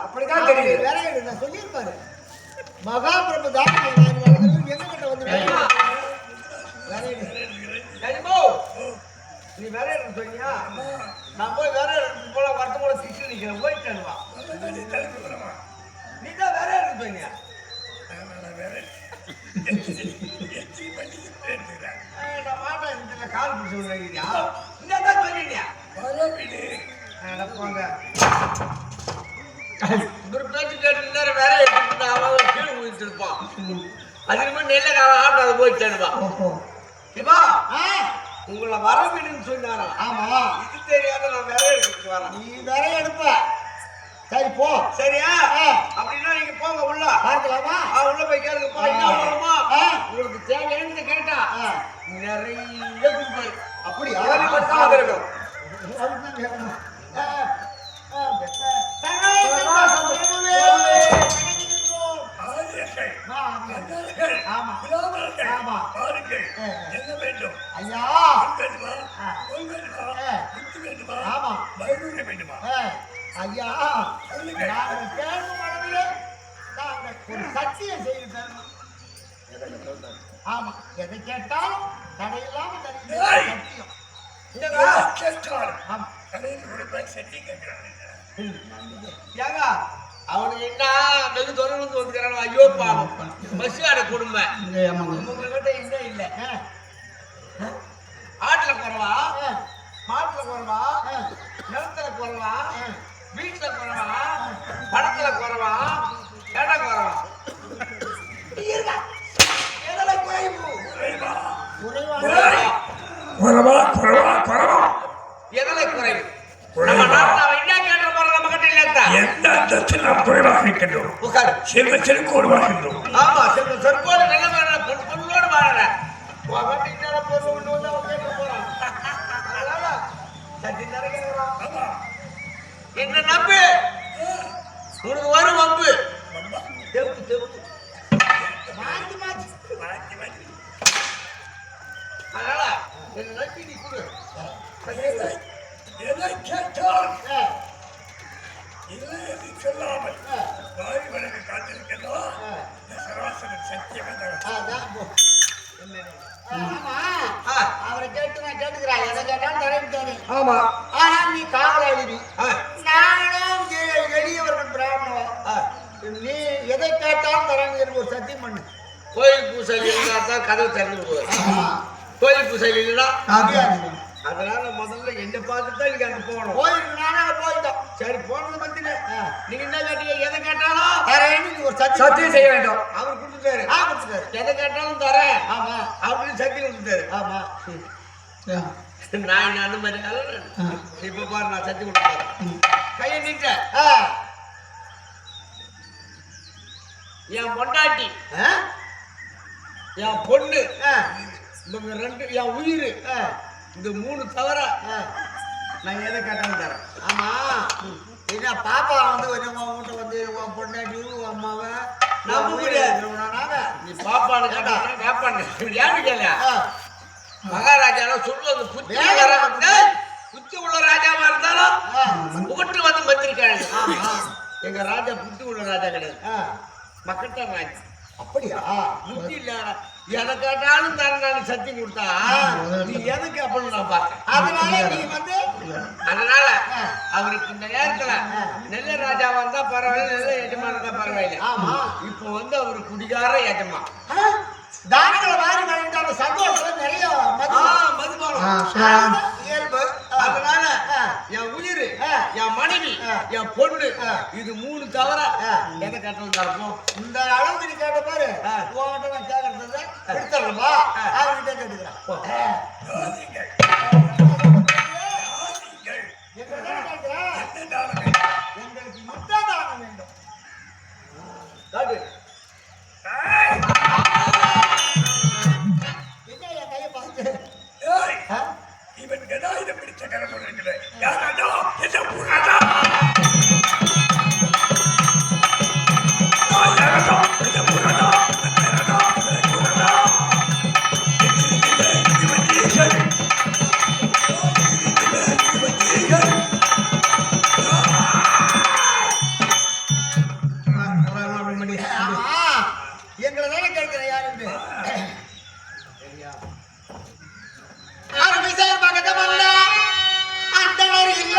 அப்படிதான் தெரியுது. வேற நான் சொல்லியிருப்பாரு. மகாபிரபு தான் எங்க கிட்ட வந்து நீ வேற இடத்துல சொன்னியா? நான் போய் வேற இடத்துக்கு போல வருத்தம் போல திட்டு நிக்கிறேன். போயிட்டேன்வா. நீ தான் வேற இடத்துல சொன்னியா? நான் மாட்டேன். இதுல கால் பிடிச்சி விடுறீங்க. என்னதான் சொன்னீங்க? போங்க. ஒரு பேச்சு கேட்டு நேரம் வேற எடுத்துட்டு அவன் கீழே குதிச்சிருப்பான். அதுக்கு நெல்ல காலம் ஆட்டு அதை போயிட்டேன்வா. இப்பா உங்களை வரவிடுன்னு சொன்னாரா? ஆமா. இது தெரியாத நான் வேற எடுத்துட்டு வரேன். நீ வேற எடுப்ப. சரி போ. சரியா? அப்படின்னா நீங்க போங்க உள்ள. பார்க்கலாமா? உள்ள போய் கேளுங்க. போ என்ன வருமா? உங்களுக்கு தேவையானது கேட்டா நிறைய கொடுப்பாரு. அப்படியா? இருக்கும். என்ன வேண்டும்? ஐயா ஆமா ஐயா நாங்கள் கேட்கும் அளவிலே நாங்கள் சத்தியம் செய்து தரணும். ஆமா, எதை கேட்டாலும் தடையில்லாம தருகிறது ஏய். சத்தியம். கேட்டார் ஆமா. கடையில் ஒரு ரூபாய் செட்டி கேட்கிறாங்க. ஏங்க அவனுக்கு என்ன வெகு தொலைவு வந்துக்கிறான். ஐயோ பாவம் பசியாட குடும்பம் இங்க ஏமாங்க. உங்ககிட்ட என்ன இல்லை. ஆ, ஆட்டுல குறவா, ஆ, மாட்டுல குறவா, ஆ, நிலத்துல குறவா, ஆ. வீட்டுல குறவா, படத்துல குறவா, இடம் குறவா. எதுல குறைவு? குறைவான எதுல குறைவு? நம்ம நாட்டுல அவன் என்ன கேட்ட போற நம்ம கிட்ட இல்ல. எந்த அந்தத்தில் நாம் குறைவாக இருக்கின்றோம், உட்காரு. செல்வத்திற்கு குறைவாகின்றோம். ஆமா, செருப்போடு நல்ல பொண்ணோடு வாழற பொருள் ஒண்ணு வந்து அவன் கேட்க போறான். சட்டி நிறைய என்ன நம்பு, உனக்கு வரும் வம்பு. தெவுத்து தெவுத்து மாத்தி மாத்தி. அதனால என்ன நம்பி நீ கொடு. எதை கேட்டால் ஆ, இல்லை என்று சொல்லாமல் ஆ, வாரி வழக்கு காத்திருக்கிறோம். ஆ. சராசரி சத்தியம் என்ற அதான் போ. ஆமா, ஆ. அவரை கேட்டு நான் கேட்டுக்கிறேன். எதை கேட்டாலும் தரேன். ஆமா. ஆனா நீ காவலாளி, ஆ. நானும் எளியவர்கள் பிராமணன். ஆ. நீ எதை கேட்டாலும் தரேன்னு எனக்கு ஒரு சத்தியம் பண்ணு. கோயில் பூசல் இருந்தா தான் கதவு திறந்து விடுவார். ஆமா. கோயில் பூசல் இல்லைன்னா முடியாது. அதனால முதல்ல என்ன பார்த்துட்டு தான் நீங்க அங்க போகணும். கோயிலுக்கு நானே போயிட்டோம். சரி, போனது பத்தின ஆ. நீங்க என்ன கேட்டீங்க? எதை கேட்டாலும் தரேன்னு நீ ஒரு சத்தியம் செய்ய வேண்டும். அவர் கொடுத்துட்டாரு. கொடுத்துட்டாரு. எதை கேட்டாலும் தரேன் ஆமா, அப்படின்னு சக்தி கொடுத்துட்டாரு. ஆமா. நான் என்ன அந்த மாதிரி இப்ப பாரு, நான் சத்தி கொடுத்தேன். கையை நீட்ட. ஆ. என் பொண்டாட்டி, ஆ? என் பொண்ணு, ஆ. இவங்க ரெண்டு, என் உயிர், ஆ. இந்த மூணு தவிர ஆ. நான் எதை கேட்டாலும் தரேன். ஆமா, என்ன பாப்பா வந்து உன் வீட்டை வந்து உன் பொண்டாட்டி உன் அம்மாவை நம்ப முடியாது. நீ பாப்பான்னு கேட்டா கேப்பான்னு ஏன்னு கேள. ஆ. மகாராஜா சொல்லுவது புத்தி வேலை வர வந்து. புத்தி உள்ள ராஜாவா இருந்தாலும் ஆ. புகட்டு வந்து மந்திரிக்காங்க. ஆமா. எங்க ராஜா புத்தி உள்ள ராஜா கிடையாது, ஆ. மக்கட்ட ராஜா. அப்படியா? புத்தி இல்ல. எதை கேட்டாலும் நான் சத்தி கொடுத்தா நீ எதுக்கு அப்படின்னு நான் பார்த்தேன். அதனால நீ வந்து அதனால ஆ. அவருக்கு இந்த நேரத்துல நெல்ல ராஜா வந்தா பரவாயில்ல, நெல்ல எஜமான் இருந்தா பரவாயில்ல. ஆமா. இப்போ வந்து அவரு குடிகார எஜமா. ஆ, தானங்களை வாரி வாங்கிட்டு அந்த சந்தோஷம் நிறைய மதிப்பு. மதுபானம் இயல்பு. அதனால ஆ. என் உயிர், ஆ. என் மனைவி, ஆ. என் பொண்ணு, ஆ. இது மூணு தவிர ஆ. எதை கட்டணும் தரப்போம். இந்த அளவுக்கு நீ கேட்ட பாரு. ஆ. உன்கிட்ட நான் கேட்கறது எடுத்துறப்பா அவர்கிட்ட கேட்டுக்கிறேன். ஜாதிகள், ஜாதிகள் எங்களை கேட்கிறேன். என்ன தானம் வேண்டும்? எங்களுக்கு யுத்த தானம் வேண்டும். காட்டு. ஏய், என்ன என் கையை பார்த்து? ஏய், ஆ? இவன் கதாயுதம் பிடிச்ச கரமுறை இருக்குது. யாராடா? என்ன ஊராடா? யாராடா? என்ன ஊராடா? யாராடா? என்ன ஊராடா? இவன் ஈசன். இவன் ஈசன். ஆமா, எங்களை தானே கேட்கிறேன் யாருன்னு. அருமை சார் பக்கத்து மல்ல அந்தனர் இல்ல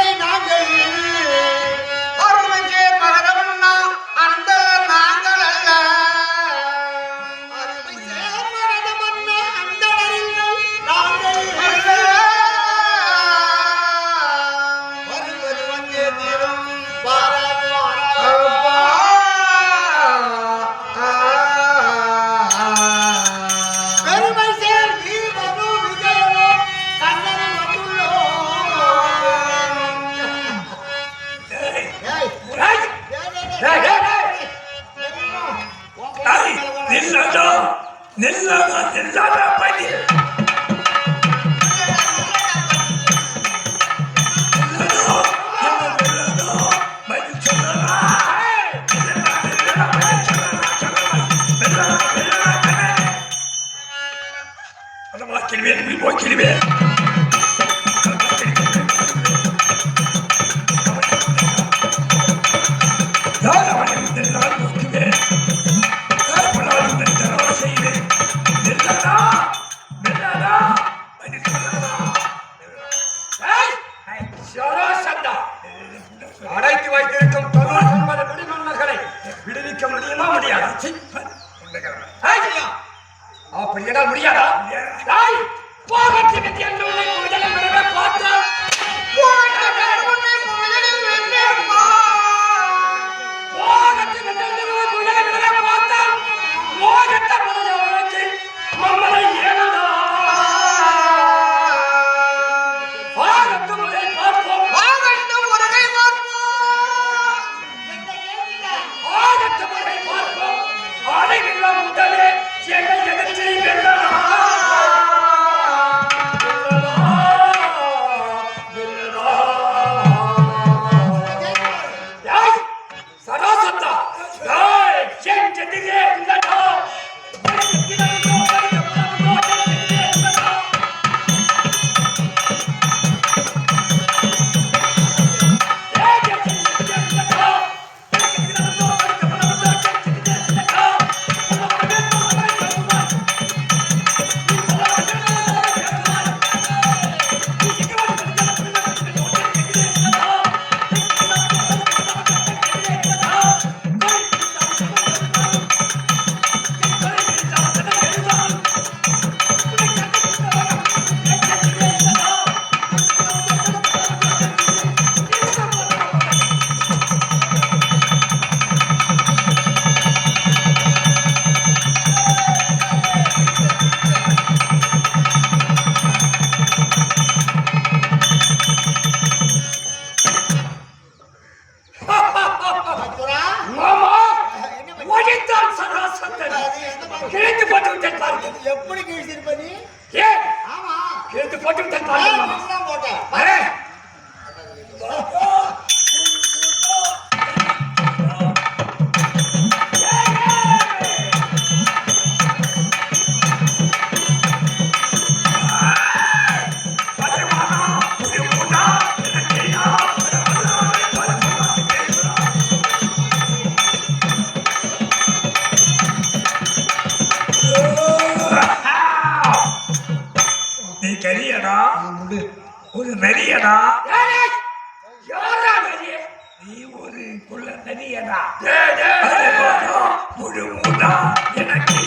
அடைத்து வைத்திருக்கும் தொழில் என்பது விடுமக்களை விடுவிக்க முடியுமா முடியாது? அப்படியா முடியாதா? போகத்திற்கு என்று முதலில் விடவே பார்த்தால் எப்படி கிழிச்சிருப்ப நீ? ஆமா எடுத்து போட்டு விட்டேன். போட்டேன். கரியடா ஒரு நரியடா. நீ ஒரு குள்ள நரியடா. முழு மூடா எனக்கு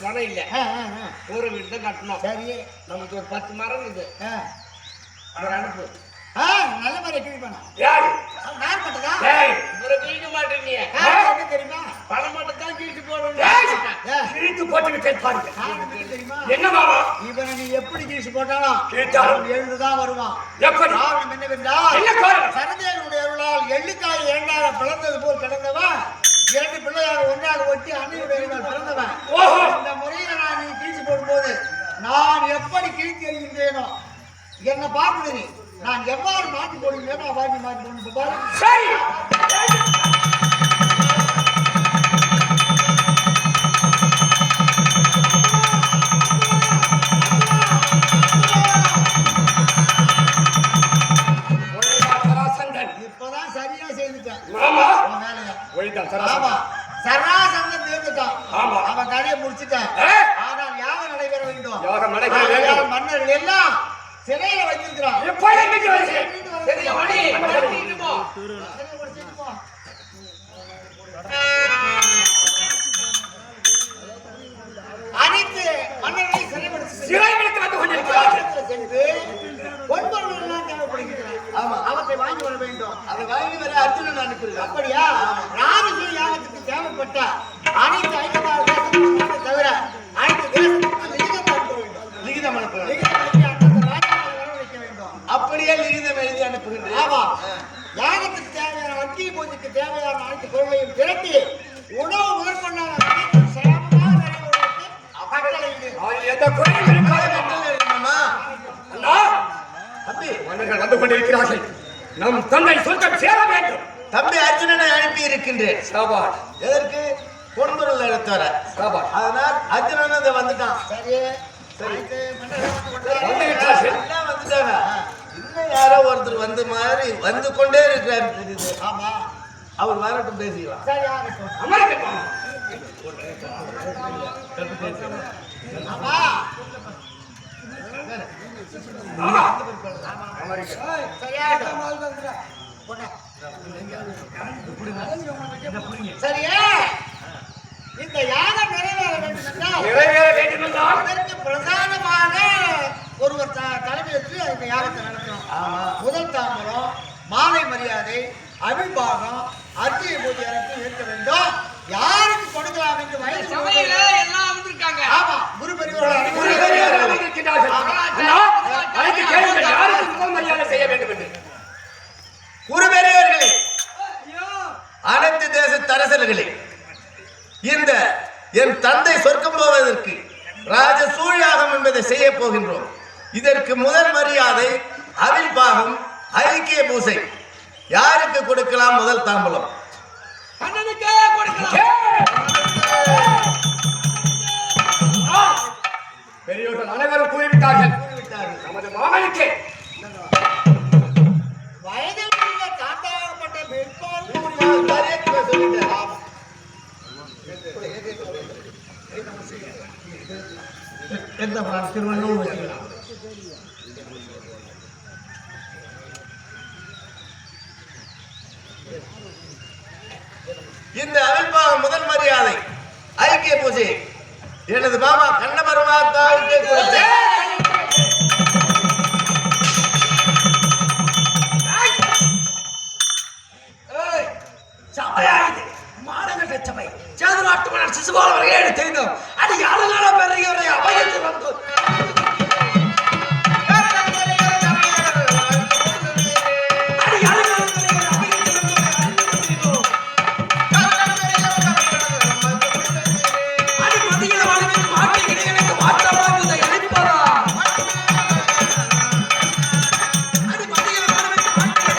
பணம் இல்ல ஒரு வீடு தான் கட்டணும். சரி நமக்கு ஒரு 10 மரம் இது அனுப்பு. நல்ல மாதிரி கிழிப்பா. கிழிக்க மாட்டேங்க தெரியுமா? பணம் மட்டும் தான் கிழிச்சு போடணும். கிழித்து போட்டு தெரியுமா? என்ன மாமா இவனை நீ எப்படி கிழிச்சு போட்டாலும் கிழித்தாலும் எழுந்துதான் வருவான். எப்படி? காரணம் என்னவென்றால் என்ன காரணம்? சரதேவனுடைய அருளால் எள்ளுக்காய் 2 பிளந்தது போல் கிடந்தவன் 2 பிள்ளையாக ஒன்றாக ஒட்டி அன்னையுடைய பிறந்தவன். இந்த முறையில நான் நீ கிழிச்சு போடும்போது நான் எப்படி கிழித்து எறிகின்றேனோ என்ன பார்க்குது நீ நான் எவ்வாறு மாற்றி போடுகிறேனோ அவ்வாறு மாற்றி போடணும் பாரு. சரி இப்பதான் சரியா செய்துட்டான் வேலையா. ஆமா சராசந்தம் தேர்ந்துட்டான். ஆமா அவன் கதையை முடிச்சுட்டான். ஆனால் யாகம் நடைபெற வேண்டும். மன்னர்கள் எல்லாம் சிறையில வைத்திருக்கிறான். அனைத்து மன்னர்களை சிறைப்படுத்தி சென்று பொன்பொருள் எல்லாம் தேவைப்படுகிறது. ஆமா அவற்றை வாங்கி வர வேண்டும். அதை வாங்கி வர அர்ஜுனன் அனுப்புறது. அப்படியா? ராமசூய யாகத்துக்கு தேவைப்பட்ட அனைத்து 56 தவிர அனைத்து தேசத்துக்கு லிகிதம் அனுப்ப வேண்டும். லிகிதம் அனுப்ப வேண்டும். அப்படியே லிகிதம் எழுதி அனுப்புகின்றேன். ஆமா யாகத்துக்கு தேவையான வட்டி பூஜைக்கு தேவையான அனைத்து பொருளையும் திரட்டி உணவு முதற்கொண்டான சிரமமாக நிறைவேறுவதற்கு எந்த குறையும் மாமா தம்பி மன்னர்கள் வந்து கொண்டிருக்கிறார்கள். நம் தந்தை சொர்க்கம் சேர வேண்டும். தம்பி அர்ஜுனனை அனுப்பி இருக்கின்றேன். சாபாட் எதற்கு? பொன்பொருள் எடுத்து வர. சாபாட். அதனால் அர்ஜுனன் அதை வந்துட்டான். சரி சரி வந்துவிட்டார்கள். எல்லாம் வந்துட்டாங்க. இன்னும் யாரோ ஒருத்தர் வந்து மாதிரி வந்து கொண்டே இருக்கிறார் தெரியுது. ஆமா அவர் வரட்டும் பேசிக்கலாம். சரி ஆகட்டும். அமர்க்கட்டும். ஆமா ஆமா. சரியா இந்த யாகம் நிறைவேற வேண்டும் என்றால் நிறைவேற வேண்டும் என்றால் அதற்கு பிரதானமான ஒருவர் தலைமையேற்று இந்த யாகத்தை நடத்தணும். முதல் தாம்பரம், மாலை மரியாதை, அபிபாகம், அர்த்திய பூஜை அனைத்தும் ஏற்க வேண்டும். யாருக்கு கொடுக்கலாம் என்று வயது சபையில எல்லாம் வந்திருக்காங்க. ஆமா குரு பெரியவர்கள் குரு பெரியவர்கள் இருக்கின்றார்கள். அண்ணா, அழைத்து கேளுங்கள், யாருக்கு முதல் மரியாதை செய்ய வேண்டும் என்று. குரு பெரியவர்களே, அனைத்து தேசத்து அரசர்களே, இந்த என் தந்தை சொர்க்கம் போவதற்கு ராஜ சூழ்யாகம் என்பதை செய்ய போகின்றோம். இதற்கு முதல் மரியாதை அவில் பாகம், ஐக்கிய பூசை. யாருக்கு கொடுக்கலாம் முதல் தாம்பலம்? அண்ணனுக்கே கொடுக்கலாம். பெரியோர்கள் அனைவரும் கூறிவிட்டார்கள். நமது மாமனுக்கு வயதில் உள்ள தாத்தாகப்பட்ட பெண்பால் திருவண்ணூர் வச்சுக்கலாம். இந்த அவிழ்பாகம் முதல் மரியாதை ஐக்கிய பூஜை எனது மாமா கண்ணபரமாத்தாவுக்கே கொடுத்தேன். சபையாயுது மாநகர சபை சேதுநாட்டு மன்னர் சிசுபால் அவர்களே தெரிந்தோம். அது யாரெல்லாம் பெரியவரை அபயத்தில் வந்து